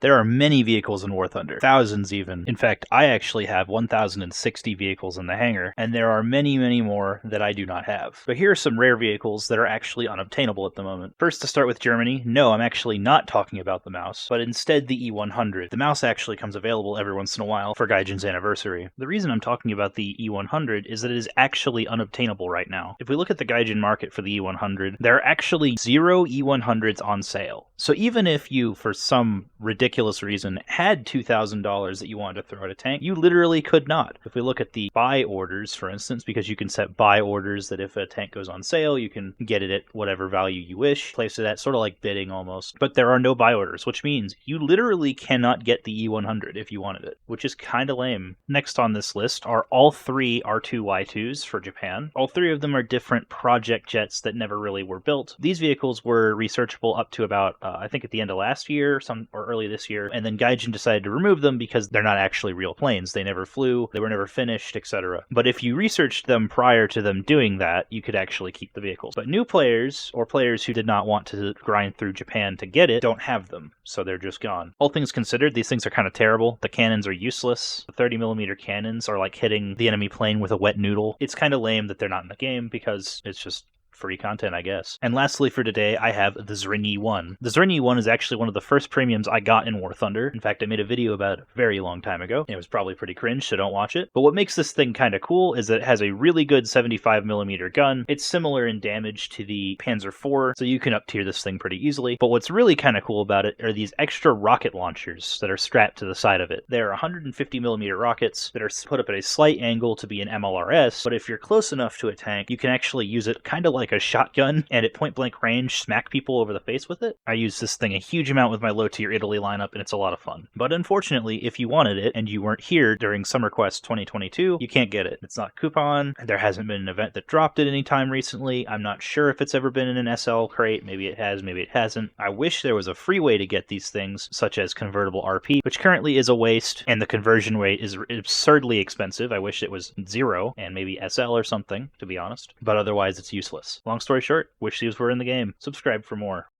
There are many vehicles in War Thunder, thousands even. In fact, I actually have 1,060 vehicles in the hangar, and there are many, many more that I do not have. But here are some rare vehicles that are actually unobtainable at the moment. First, to start with Germany, no, I'm actually not talking about the mouse, but instead the E100. The mouse actually comes available every once in a while for Gaijin's anniversary. The reason I'm talking about the E100 is that it is actually unobtainable right now. If we look at the Gaijin market for the E100, there are actually 0 E100s on sale. So even if you, for some ridiculous reason, had $2,000 that you wanted to throw at a tank, you literally could not. If we look at the buy orders, for instance, because you can set buy orders that if a tank goes on sale, you can get it at whatever value you wish, place it at, sort of like bidding almost. But there are no buy orders, which means you literally cannot get the E100 if you wanted it, which is kind of lame. Next on this list are all 3 R2-Y2s for Japan. All 3 of them are different project jets that never really were built. These vehicles were researchable up to about I think at the end of last year, or early this year, and then Gaijin decided to remove them because they're not actually real planes. They never flew, they were never finished, etc. But if you researched them prior to them doing that, you could actually keep the vehicles. But new players, or players who did not want to grind through Japan to get it, don't have them, so they're just gone. All things considered, these things are kind of terrible. The cannons are useless. The 30mm cannons are like hitting the enemy plane with a wet noodle. It's kind of lame that they're not in the game because it's just free content, I guess. And lastly for today, I have the Zrinyi I. The Zrinyi I is actually one of the first premiums I got in War Thunder. In fact, I made a video about it a very long time ago. It was probably pretty cringe, so don't watch it. But what makes this thing kind of cool is that it has a really good 75mm gun. It's similar in damage to the Panzer IV, so you can up tier this thing pretty easily. But what's really kind of cool about it are these extra rocket launchers that are strapped to the side of it. They're 150mm rockets that are put up at a slight angle to be an MLRS, but if you're close enough to a tank, you can actually use it kind of like a shotgun and at point blank range smack people over the face with it. I use this thing a huge amount with my low tier Italy lineup and it's a lot of fun. But unfortunately, if you wanted it and you weren't here during Summer Quest 2022, you can't get it. It's not a coupon. There hasn't been an event that dropped it anytime recently. I'm not sure if it's ever been in an SL crate. Maybe it has, maybe it hasn't. I wish there was a free way to get these things, such as convertible RP, which currently is a waste and the conversion rate is absurdly expensive. I wish it was 0 and maybe SL or something, to be honest. But otherwise it's useless. Long story short, wish these were in the game. Subscribe for more.